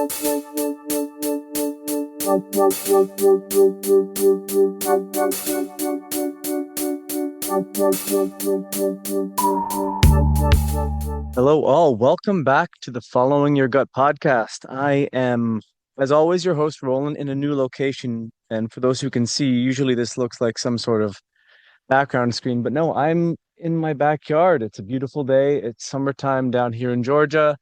Hello, all. Welcome back to the Following Your Gut podcast. I am, as always, your host, Roland, in a new location. And for those who can see, usually this looks like some sort of background screen, but no, I'm in my backyard. It's a beautiful day. It's summertime down here in Georgia.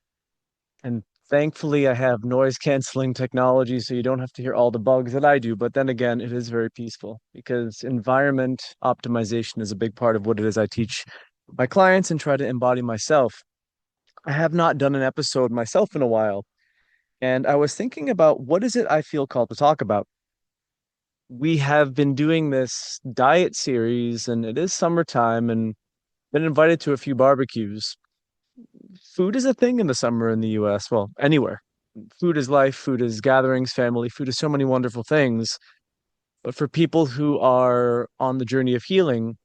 And thankfully, I have noise canceling technology, so you don't have to hear all the bugs that I do. But then again, it is very peaceful because environment optimization is a big part of what it is I teach my clients and try to embody myself. I have not done an episode myself in a while, and I was thinking about what is it I feel called to talk about. We have been doing this diet series, and it is summertime, and been invited to a few barbecues. Food is a thing in the summer in the US, well, anywhere. Food is life, food is gatherings, family, food is so many wonderful things. But for people who are on the journey of healing,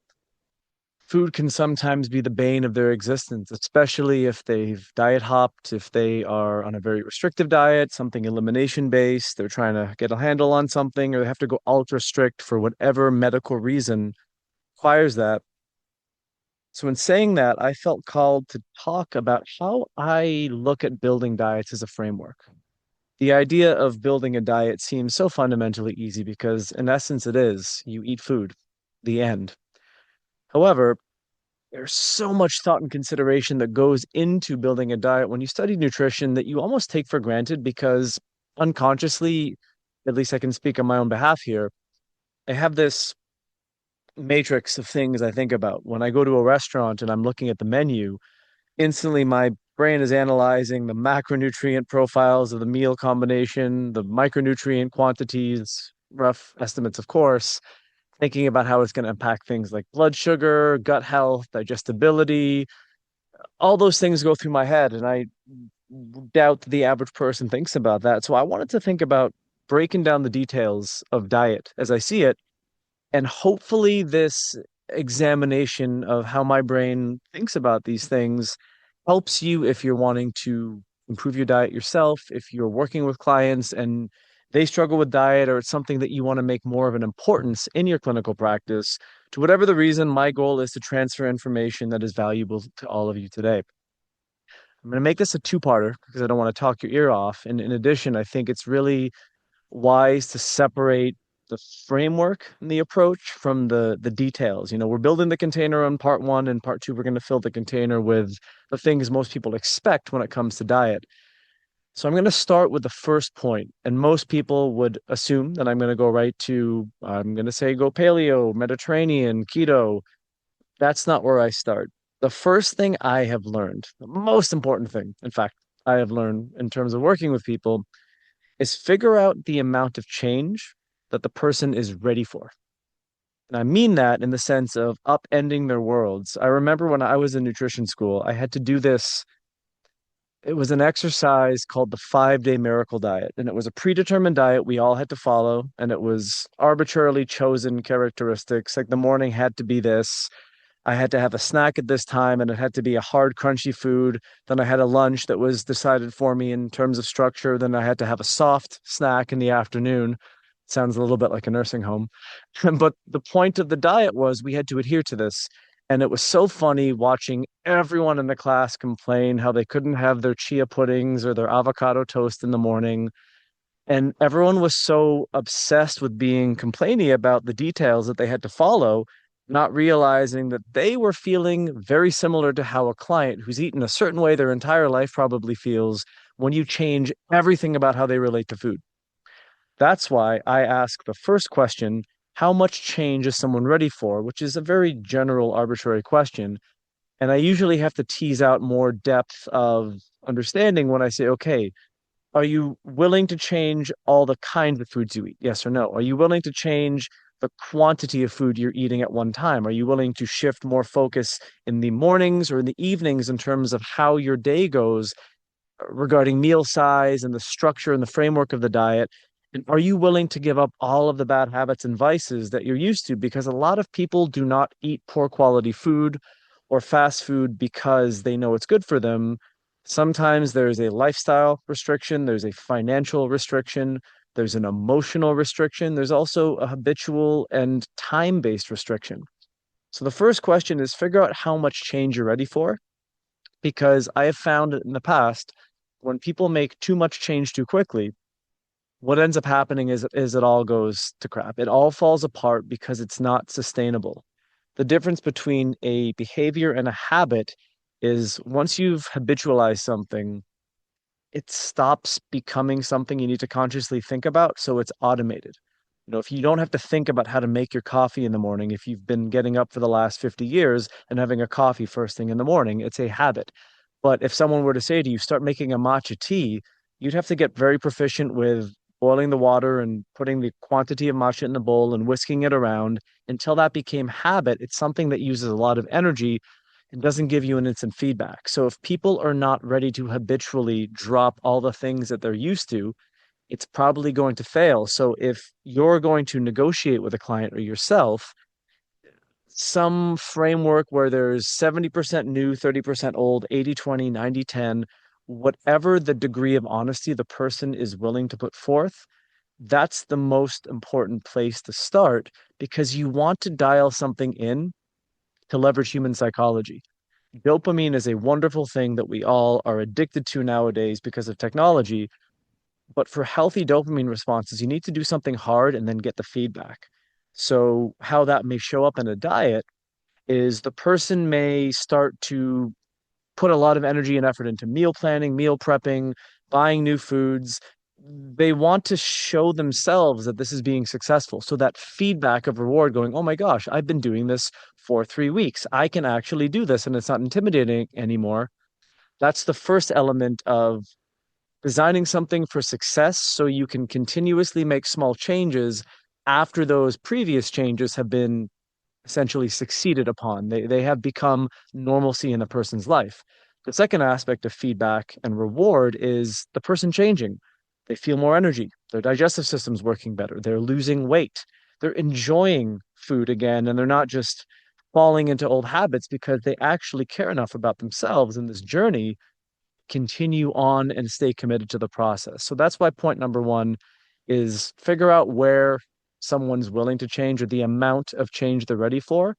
food can sometimes be the bane of their existence, especially if they've diet hopped, if they are on a very restrictive diet, something elimination based, they're trying to get a handle on something, or they have to go ultra strict for whatever medical reason requires that. So, in saying that, I felt called to talk about how I look at building diets as a framework. The idea of building a diet seems so fundamentally easy because, in essence, it is you eat food, the end. However, there's so much thought and consideration that goes into building a diet when you study nutrition that you almost take for granted because unconsciously, at least I can speak on my own behalf here, I have this matrix of things I think about. When I go to a restaurant and I'm looking at the menu, instantly my brain is analyzing the macronutrient profiles of the meal combination, the micronutrient quantities, rough estimates, of course, thinking about how it's going to impact things like blood sugar, gut health, digestibility. All those things go through my head, and I doubt the average person thinks about that. So I wanted to think about breaking down the details of diet as I see it, and hopefully this examination of how my brain thinks about these things helps you if you're wanting to improve your diet yourself, if you're working with clients and they struggle with diet, or it's something that you want to make more of an importance in your clinical practice. To whatever the reason, my goal is to transfer information that is valuable to all of you today. I'm going to make this a two-parter because I don't want to talk your ear off. And in addition, I think it's really wise to separate the framework and the approach from the details. We're building the container on part one, and part two, we're going to fill the container with the things most people expect when it comes to diet. So I'm going to start with the first point, and most people would assume that I'm going to go right to, I'm going to say go paleo, Mediterranean, keto. That's not where I start. The first thing I have learned, the most important thing, in fact, I have learned in terms of working with people is figure out the amount of change that the person is ready for. And I mean that in the sense of upending their worlds. I remember when I was in nutrition school, I had to do this. It was an exercise called the 5 Day Miracle Diet, and it was a predetermined diet we all had to follow, and it was arbitrarily chosen characteristics. Like the morning had to be this, I had to have a snack at this time, and it had to be a hard, crunchy food. Then I had a lunch that was decided for me in terms of structure. Then I had to have a soft snack in the afternoon. Sounds a little bit like a nursing home. But the point of the diet was we had to adhere to this. And it was so funny watching everyone in the class complain how they couldn't have their chia puddings or their avocado toast in the morning. And everyone was so obsessed with being complainy about the details that they had to follow, not realizing that they were feeling very similar to how a client who's eaten a certain way their entire life probably feels when you change everything about how they relate to food. That's why I ask the first question, how much change is someone ready for? Which is a very general, arbitrary question. And I usually have to tease out more depth of understanding when I say, okay, are you willing to change all the kinds of foods you eat? Yes or no? Are you willing to change the quantity of food you're eating at one time? Are you willing to shift more focus in the mornings or in the evenings in terms of how your day goes regarding meal size and the structure and the framework of the diet? And are you willing to give up all of the bad habits and vices that you're used to? Because a lot of people do not eat poor quality food or fast food because they know it's good for them. Sometimes there's a lifestyle restriction, there's a financial restriction, there's an emotional restriction, there's also a habitual and time-based restriction. So the first question is figure out how much change you're ready for, because I have found in the past when people make too much change too quickly, what ends up happening is it all goes to crap. It all falls apart because it's not sustainable. The difference between a behavior and a habit is once you've habitualized something, it stops becoming something you need to consciously think about, so it's automated. If you don't have to think about how to make your coffee in the morning, if you've been getting up for the last 50 years and having a coffee first thing in the morning, it's a habit. But if someone were to say to you, start making a matcha tea, you'd have to get very proficient with boiling the water and putting the quantity of matcha in the bowl and whisking it around until that became habit. It's something that uses a lot of energy and doesn't give you an instant feedback. So if people are not ready to habitually drop all the things that they're used to, it's probably going to fail. So if you're going to negotiate with a client or yourself, some framework where there's 70% new, 30% old, 80/20, 90/10, whatever the degree of honesty the person is willing to put forth, that's the most important place to start because you want to dial something in to leverage human psychology. Dopamine is a wonderful thing that we all are addicted to nowadays because of technology. But for healthy dopamine responses, you need to do something hard and then get the feedback. So, how that may show up in a diet is the person may start to put a lot of energy and effort into meal planning, meal prepping, buying new foods. They want to show themselves that this is being successful. So, that feedback of reward going, oh my gosh, I've been doing this for 3 weeks. I can actually do this and it's not intimidating anymore. That's the first element of designing something for success so you can continuously make small changes after those previous changes have been essentially succeeded upon. They have become normalcy in the person's life. The second aspect of feedback and reward is the person changing. They feel more energy, their digestive system's working better, they're losing weight, they're enjoying food again, and they're not just falling into old habits because they actually care enough about themselves in this journey continue on and stay committed to the process. So that's why point number one is figure out where someone's willing to change or the amount of change they're ready for.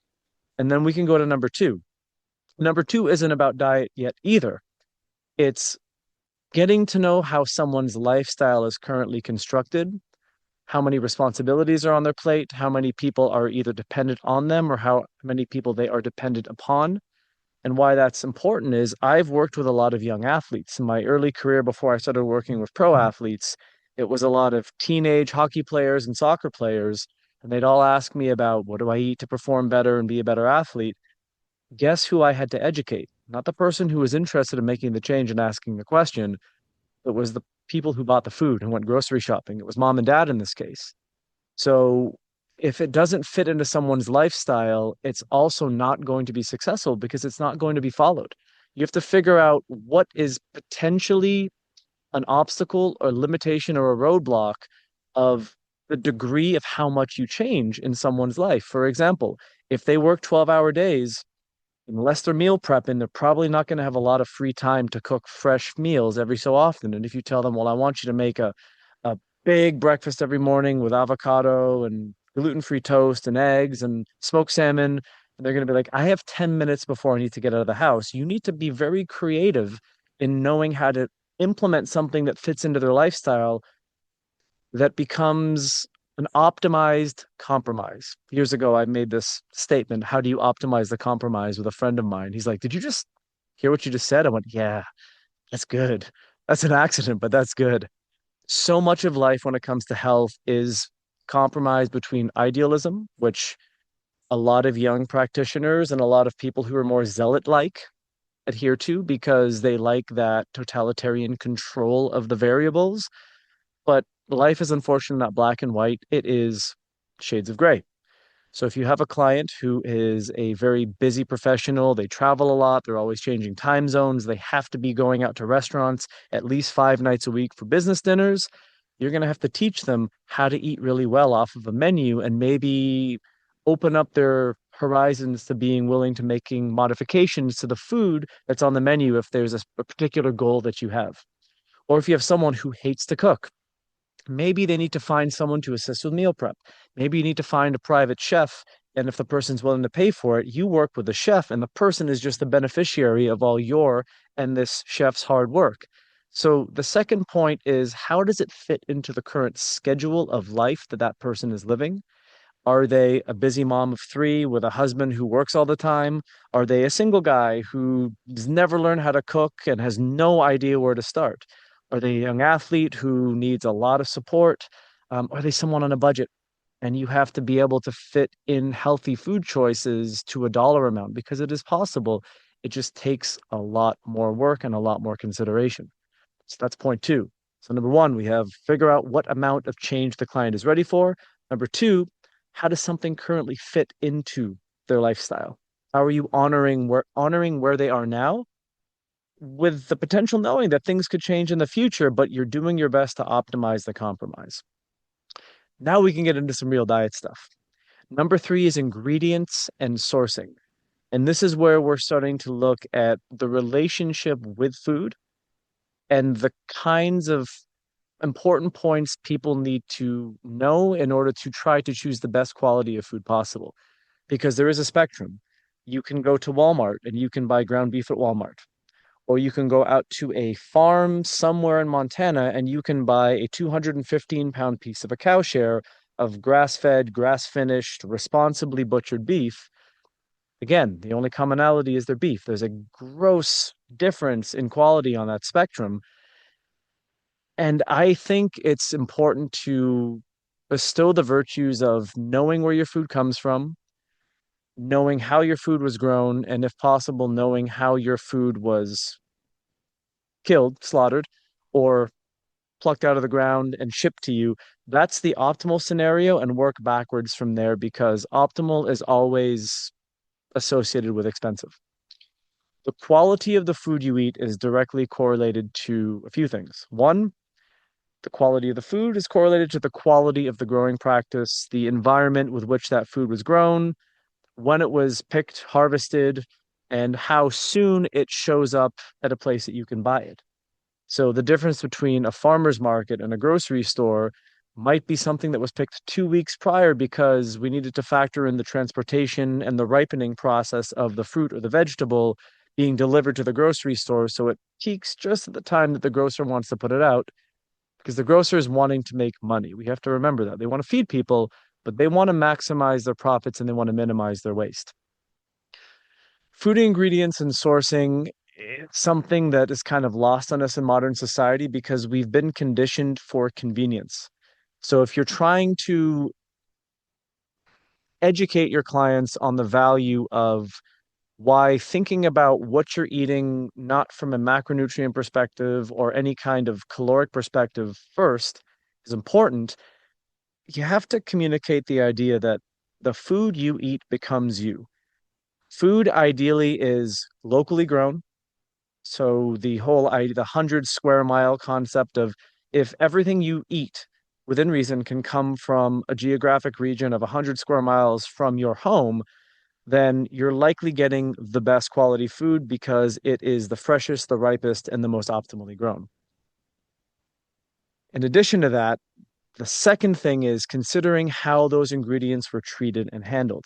And then we can go to number two. Number two isn't about diet yet either. It's getting to know how someone's lifestyle is currently constructed, how many responsibilities are on their plate, how many people are either dependent on them or how many people they are dependent upon. And why that's important is I've worked with a lot of young athletes. In my early career, before I started working with pro athletes, it was a lot of teenage hockey players and soccer players. And they'd all ask me about what do I eat to perform better and be a better athlete. Guess who I had to educate? Not the person who was interested in making the change and asking the question. It was the people who bought the food and went grocery shopping. It was mom and dad in this case. So if it doesn't fit into someone's lifestyle, it's also not going to be successful because it's not going to be followed. You have to figure out what is potentially an obstacle or limitation or a roadblock of the degree of how much you change in someone's life. For example, if they work 12-hour days, unless they're meal prepping, they're probably not going to have a lot of free time to cook fresh meals every so often. And if you tell them, well, I want you to make a big breakfast every morning with avocado and gluten-free toast and eggs and smoked salmon, and they're going to be like, I have 10 minutes before I need to get out of the house. You need to be very creative in knowing how to implement something that fits into their lifestyle that becomes an optimized compromise. Years ago, I made this statement, how do you optimize the compromise with a friend of mine? He's like, did you just hear what you just said? I went, yeah, that's good. That's an accident, but that's good. So much of life when it comes to health is compromise between idealism, which a lot of young practitioners and a lot of people who are more zealot-like adhere to because they like that totalitarian control of the variables. But life is unfortunately not black and white. It is shades of gray. So if you have a client who is a very busy professional, they travel a lot, they're always changing time zones, they have to be going out to restaurants at least 5 nights a week for business dinners, you're going to have to teach them how to eat really well off of a menu and maybe open up their horizons to being willing to making modifications to the food that's on the menu if there's a particular goal that you have. Or if you have someone who hates to cook, maybe they need to find someone to assist with meal prep. Maybe you need to find a private chef. And if the person's willing to pay for it, you work with the chef, and the person is just the beneficiary of all your and this chef's hard work. So the second point is, how does it fit into the current schedule of life that that person is living? Are they a busy mom of three with a husband who works all the time? Are they a single guy who's never learned how to cook and has no idea where to start? Are they a young athlete who needs a lot of support? Are they someone on a budget? And you have to be able to fit in healthy food choices to a dollar amount because it is possible. It just takes a lot more work and a lot more consideration. So that's point two. So number one, we have figure out what amount of change the client is ready for. Number two, how does something currently fit into their lifestyle? How are you honoring where they are now with the potential knowing that things could change in the future, but you're doing your best to optimize the compromise. Now we can get into some real diet stuff. Number three is ingredients and sourcing. And this is where we're starting to look at the relationship with food and the kinds of important points people need to know in order to try to choose the best quality of food possible. Because there is a spectrum. You can go to Walmart and you can buy ground beef at Walmart, or you can go out to a farm somewhere in Montana and you can buy a 215-pound piece of a cow share of grass-fed, grass-finished, responsibly butchered beef. Again, the only commonality is their beef. There's a gross difference in quality on that spectrum. And I think it's important to bestow the virtues of knowing where your food comes from, knowing how your food was grown, and if possible, knowing how your food was killed, slaughtered, or plucked out of the ground and shipped to you. That's the optimal scenario, and work backwards from there because optimal is always associated with expensive. The quality of the food you eat is directly correlated to a few things. One, the quality of the food is correlated to the quality of the growing practice, the environment with which that food was grown, when it was picked, harvested, and how soon it shows up at a place that you can buy it. So the difference between a farmer's market and a grocery store might be something that was picked 2 weeks prior because we needed to factor in the transportation and the ripening process of the fruit or the vegetable being delivered to the grocery store. So it peaks just at the time that the grocer wants to put it out because the grocer is wanting to make money. We have to remember that. They want to feed people, but they want to maximize their profits and they want to minimize their waste. Food ingredients and sourcing, it's something that is kind of lost on us in modern society because we've been conditioned for convenience. So if you're trying to educate your clients on the value of why thinking about what you're eating, not from a macronutrient perspective or any kind of caloric perspective first, is important, you have to communicate the idea that the food you eat becomes you. Food ideally is locally grown. So the whole idea, the 100 square mile concept of if everything you eat within reason can come from a geographic region of 100 square miles from your home, then you're likely getting the best quality food because it is the freshest, the ripest, and the most optimally grown. In addition to that, the second thing is considering how those ingredients were treated and handled.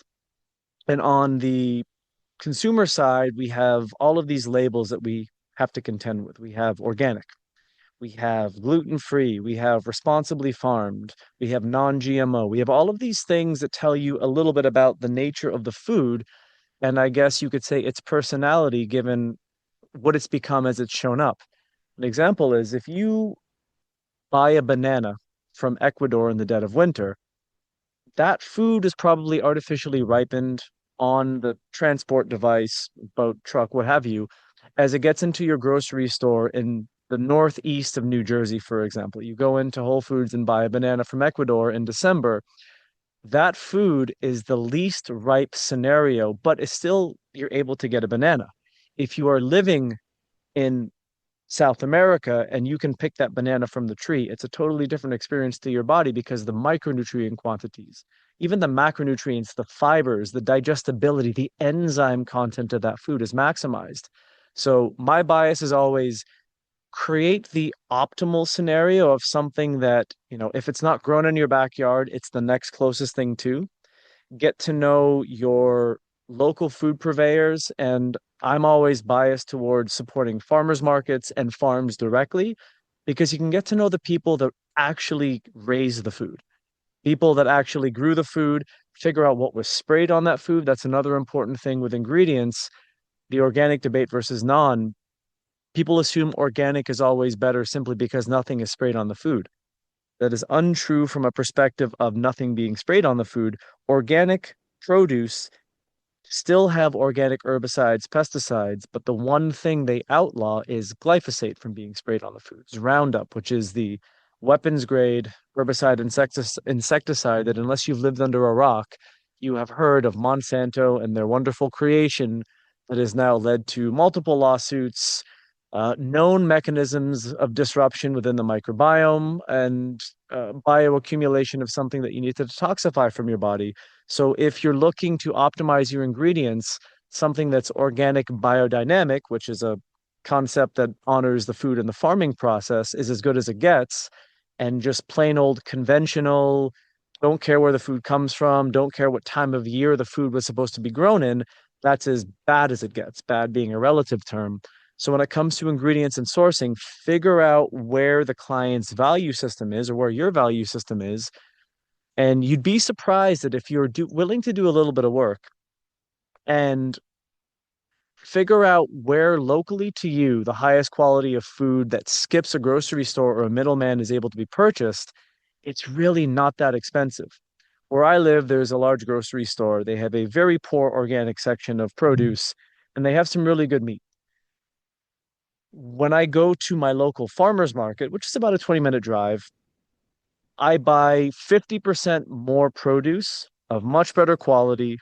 And on the consumer side, we have all of these labels that we have to contend with. We have organic, we have gluten-free, we have responsibly farmed, we have non-GMO. We have all of these things that tell you a little bit about the nature of the food, and I guess you could say its personality given what it's become as it's shown up. An example is if you buy a banana from Ecuador in the dead of winter, that food is probably artificially ripened on the transport device, boat, truck, what have you, as it gets into your grocery store in the northeast of New Jersey, for example. You go into Whole Foods and buy a banana from Ecuador in December. That food is the least ripe scenario, but it's still, you're able to get a banana. If you are living in South America and you can pick that banana from the tree, it's a totally different experience to your body because the micronutrient quantities, even the macronutrients, the fibers, the digestibility, the enzyme content of that food is maximized. So my bias is always create the optimal scenario of something that, if it's not grown in your backyard, it's the next closest thing to. Get to know your local food purveyors. And I'm always biased towards supporting farmers markets and farms directly because you can get to know the people that actually raise the food, people that actually grew the food, figure out what was sprayed on that food. That's another important thing with ingredients, the organic debate versus non. People assume organic is always better simply because nothing is sprayed on the food. That is untrue from a perspective of nothing being sprayed on the food. Organic produce still have organic herbicides, pesticides, but the one thing they outlaw is glyphosate from being sprayed on the foods. Roundup, which is the weapons grade herbicide insecticide that unless you've lived under a rock, you have heard of Monsanto and their wonderful creation that has now led to multiple lawsuits, known mechanisms of disruption within the microbiome, and bioaccumulation of something that you need to detoxify from your body. So if you're looking to optimize your ingredients, something that's organic biodynamic, which is a concept that honors the food and the farming process, is as good as it gets. And just plain old conventional, don't care where the food comes from, don't care what time of year the food was supposed to be grown in, that's as bad as it gets, bad being a relative term. So when it comes to ingredients and sourcing, figure out where the client's value system is or where your value system is. And you'd be surprised that if you're willing to do a little bit of work and figure out where locally to you the highest quality of food that skips a grocery store or a middleman is able to be purchased, it's really not that expensive. Where I live, there's a large grocery store. They have a very poor organic section of produce, and they have some really good meat. When I go to my local farmer's market, which is about a 20-minute drive, I buy 50% more produce of much better quality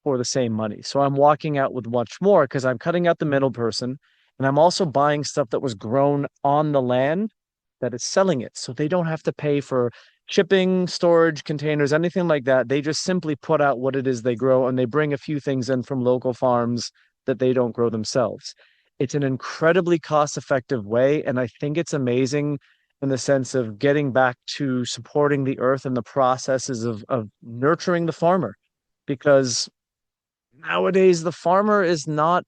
for the same money. So I'm walking out with much more because I'm cutting out the middle person and I'm also buying stuff that was grown on the land that is selling it. So they don't have to pay for shipping, storage, containers, anything like that. They just simply put out what it is they grow and they bring a few things in from local farms that they don't grow themselves. It's an incredibly cost-effective way, and I think it's amazing in the sense of getting back to supporting the earth and the processes of nurturing the farmer. Because nowadays the farmer is not,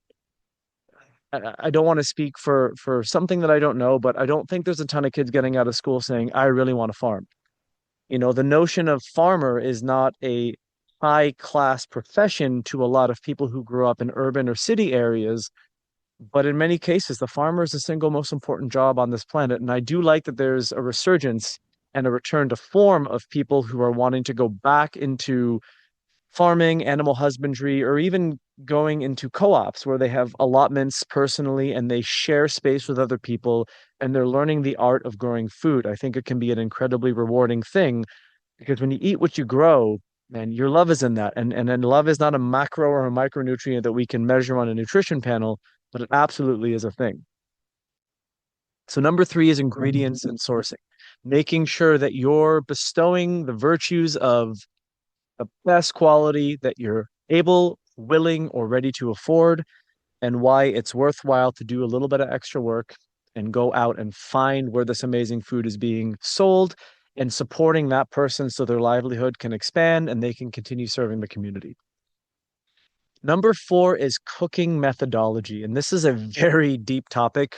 I don't want to speak for something that I don't know, but I don't think there's a ton of kids getting out of school saying, I really want to farm. The notion of farmer is not a high class profession to a lot of people who grew up in urban or city areas. But in many cases, the farmer is the single most important job on this planet. And I do like that there's a resurgence and a return to form of people who are wanting to go back into farming, animal husbandry, or even going into co-ops where they have allotments personally and they share space with other people and they're learning the art of growing food. I think it can be an incredibly rewarding thing because when you eat what you grow, man, your love is in that. And then love is not a macro or a micronutrient that we can measure on a nutrition panel, but it absolutely is a thing. So number three is ingredients and sourcing, making sure that you're bestowing the virtues of the best quality that you're able, willing, or ready to afford, and why it's worthwhile to do a little bit of extra work and go out and find where this amazing food is being sold and supporting that person so their livelihood can expand and they can continue serving the community. Number four is cooking methodology. And this is a very deep topic,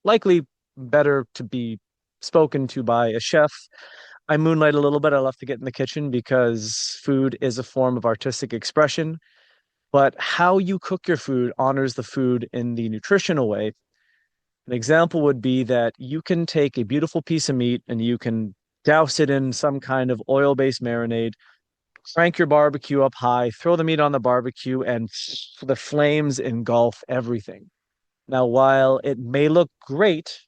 likely better to be spoken to by a chef. I moonlight a little bit. I love to get in the kitchen because food is a form of artistic expression. But how you cook your food honors the food in the nutritional way. An example would be that you can take a beautiful piece of meat and you can douse it in some kind of oil-based marinade, crank your barbecue up high, throw the meat on the barbecue, and the flames engulf everything. Now, while it may look great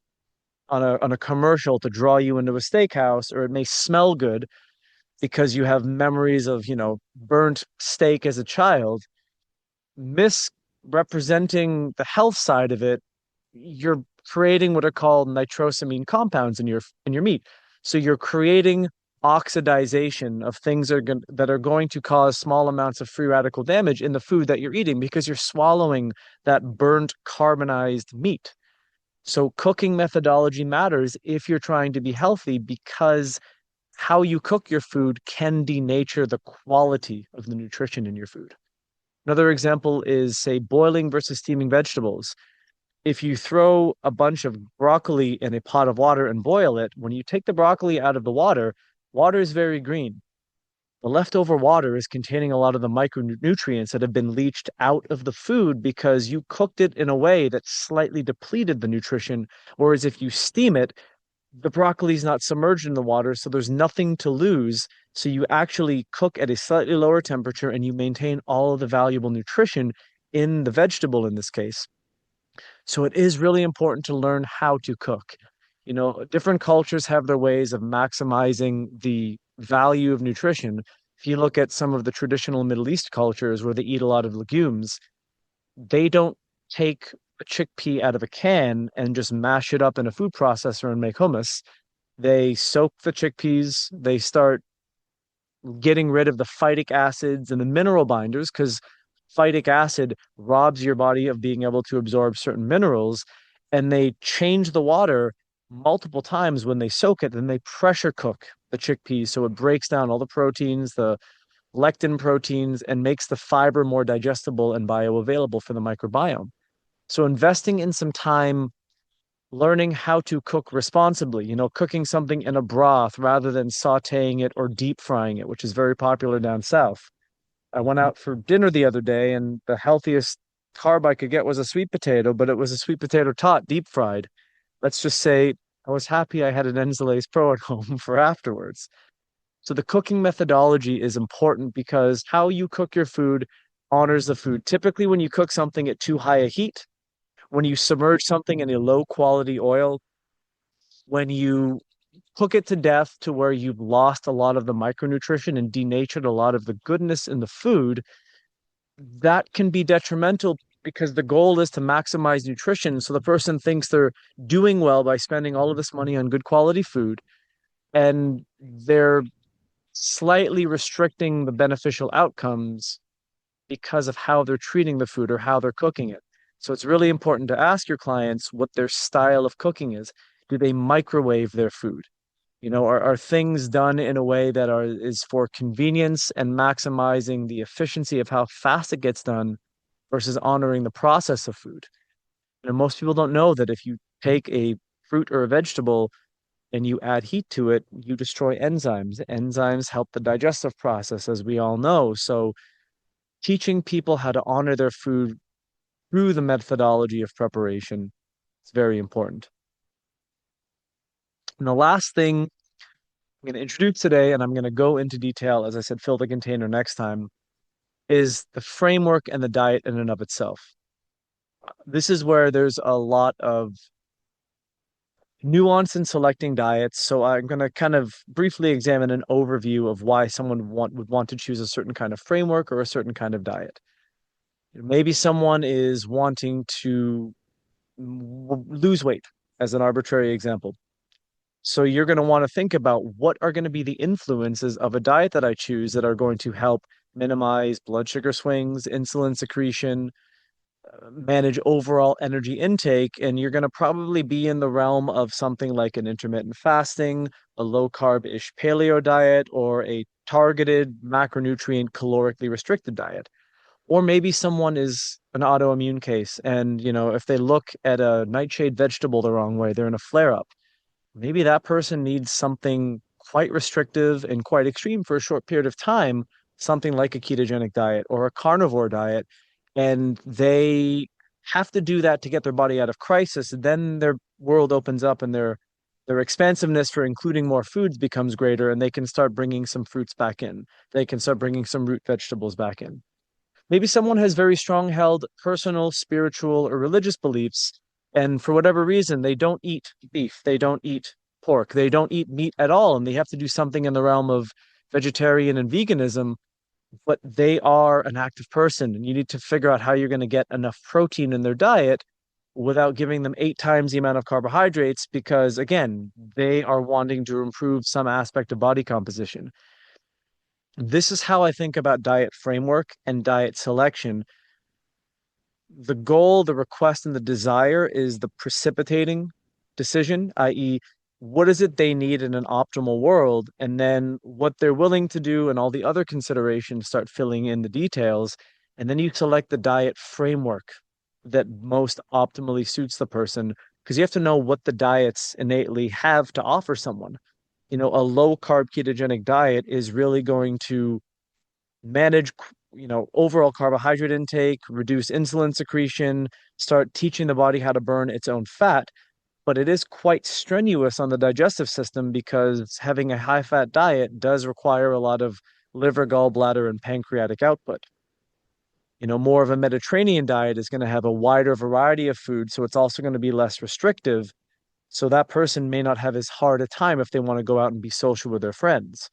on a commercial to draw you into a steakhouse, or it may smell good because you have memories of, burnt steak as a child, misrepresenting the health side of it, you're creating what are called nitrosamine compounds in your meat. So you're creating oxidization of things that are going to cause small amounts of free radical damage in the food that you're eating because you're swallowing that burnt carbonized meat. So cooking methodology matters if you're trying to be healthy because how you cook your food can denature the quality of the nutrition in your food. Another example is, say, boiling versus steaming vegetables. If you throw a bunch of broccoli in a pot of water and boil it, when you take the broccoli out of the water, water is very green. The leftover water is containing a lot of the micronutrients that have been leached out of the food because you cooked it in a way that slightly depleted the nutrition. Whereas if you steam it, the broccoli is not submerged in the water, so there's nothing to lose. So you actually cook at a slightly lower temperature and you maintain all of the valuable nutrition in the vegetable in this case. So it is really important to learn how to cook. You know, different cultures have their ways of maximizing the value of nutrition. If you look at some of the traditional Middle East cultures where they eat a lot of legumes, they don't take a chickpea out of a can and just mash it up in a food processor and make hummus. They soak the chickpeas, they start getting rid of the phytic acids and the mineral binders because phytic acid robs your body of being able to absorb certain minerals. And they change the water multiple times when they soak it, then they pressure cook the chickpeas so it breaks down all the proteins, the lectin proteins, and makes the fiber more digestible and bioavailable for the microbiome. So investing in some time learning how to cook responsibly, you know, cooking something in a broth rather than sautéing it or deep frying it, which is very popular down south. I went out for dinner the other day and the healthiest carb I could get was a sweet potato, but it was a sweet potato tot deep fried. Let's just say I was happy I had an Enzalé's Pro at home for afterwards. So the cooking methodology is important because how you cook your food honors the food. Typically, when you cook something at too high a heat, when you submerge something in a low quality oil, when you cook it to death to where you've lost a lot of the micronutrition and denatured a lot of the goodness in the food, that can be detrimental because the goal is to maximize nutrition. So the person thinks they're doing well by spending all of this money on good quality food, and they're slightly restricting the beneficial outcomes because of how they're treating the food or how they're cooking it. So it's really important to ask your clients what their style of cooking is. Do they microwave their food? You know, are things done in a way that is for convenience and maximizing the efficiency of how fast it gets done versus honoring the process of food? You know, most people don't know that if you take a fruit or a vegetable and you add heat to it, you destroy enzymes. Enzymes help the digestive process, as we all know. So teaching people how to honor their food through the methodology of preparation is very important. And the last thing I'm going to introduce today, and I'm going to go into detail, as I said, fill the container next time, is the framework and the diet in and of itself. This is where there's a lot of nuance in selecting diets. So I'm going to kind of briefly examine an overview of why someone would want to choose a certain kind of framework or a certain kind of diet. Maybe someone is wanting to lose weight, as an arbitrary example. So you're going to want to think about what are going to be the influences of a diet that I choose that are going to help minimize blood sugar swings, insulin secretion, manage overall energy intake. And you're going to probably be in the realm of something like an intermittent fasting, a low carb-ish paleo diet, or a targeted macronutrient calorically restricted diet. Or maybe someone is an autoimmune case and, you know, if they look at a nightshade vegetable the wrong way, they're in a flare-up. Maybe that person needs something quite restrictive and quite extreme for a short period of time, something like a ketogenic diet or a carnivore diet. And they have to do that to get their body out of crisis. Then their world opens up and their expansiveness for including more foods becomes greater, and they can start bringing some fruits back in. They can start bringing some root vegetables back in. Maybe someone has very strong held personal, spiritual, or religious beliefs, and for whatever reason, they don't eat beef, they don't eat pork, they don't eat meat at all, and they have to do something in the realm of vegetarian and veganism, but they are an active person, and you need to figure out how you're going to get enough protein in their diet without giving them 8 times the amount of carbohydrates because, again, they are wanting to improve some aspect of body composition. This is how I think about diet framework and diet selection. The goal, the request, and the desire is the precipitating decision, i.e., what is it they need in an optimal world? And then what they're willing to do and all the other considerations start filling in the details. And then you select the diet framework that most optimally suits the person because you have to know what the diets innately have to offer someone. A low carb ketogenic diet is really going to manage, overall carbohydrate intake, reduce insulin secretion, start teaching the body how to burn its own fat. But it is quite strenuous on the digestive system because having a high fat diet does require a lot of liver, gallbladder, and pancreatic output. More of a Mediterranean diet is going to have a wider variety of food, so it's also going to be less restrictive. So that person may not have as hard a time if they want to go out and be social with their friends.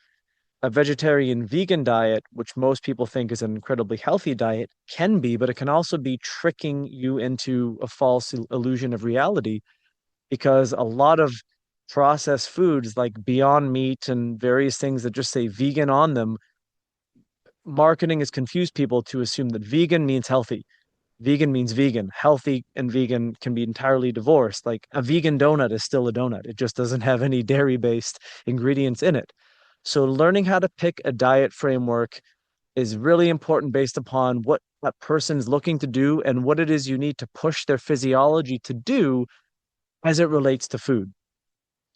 A vegetarian vegan diet, which most people think is an incredibly healthy diet, can be, but it can also be tricking you into a false illusion of reality because a lot of processed foods like Beyond Meat and various things that just say vegan on them, marketing has confused people to assume that vegan means healthy. Vegan means vegan. Healthy and vegan can be entirely divorced. Like a vegan donut is still a donut. It just doesn't have any dairy-based ingredients in it. So learning how to pick a diet framework is really important based upon what that person's looking to do and what it is you need to push their physiology to do as it relates to food.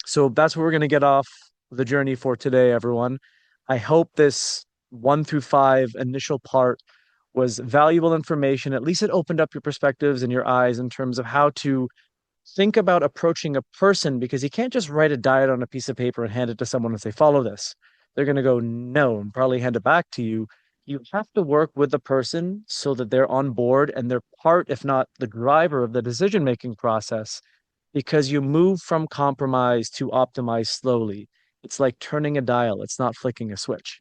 So that's what we're going to get off the journey for today, everyone. I hope this 1 through 5 initial part was valuable information. At least it opened up your perspectives and your eyes in terms of how to think about approaching a person because you can't just write a diet on a piece of paper and hand it to someone and say, follow this. They're going to go, no, and probably hand it back to you. You have to work with the person so that they're on board and they're part, if not the driver of the decision-making process, because you move from compromise to optimize slowly. It's like turning a dial, it's not flicking a switch.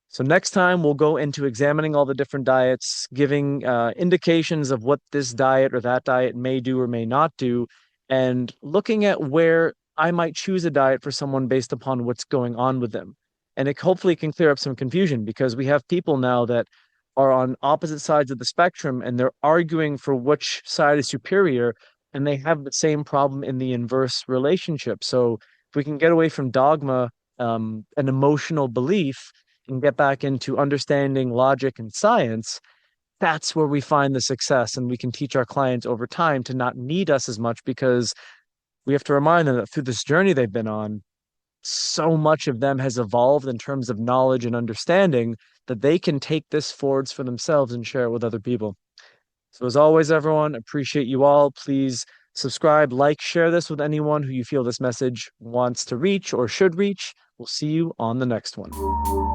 So next time we'll go into examining all the different diets, giving indications of what this diet or that diet may do or may not do, and looking at where I might choose a diet for someone based upon what's going on with them. And it hopefully can clear up some confusion because we have people now that are on opposite sides of the spectrum and they're arguing for which side is superior, and they have the same problem in the inverse relationship. So if we can get away from dogma, an emotional belief, and get back into understanding logic and science, that's where we find the success. And we can teach our clients over time to not need us as much because we have to remind them that through this journey they've been on, so much of them has evolved in terms of knowledge and understanding that they can take this forwards for themselves and share it with other people. So as always, everyone, appreciate you all. Please subscribe, like, share this with anyone who you feel this message wants to reach or should reach. We'll see you on the next one.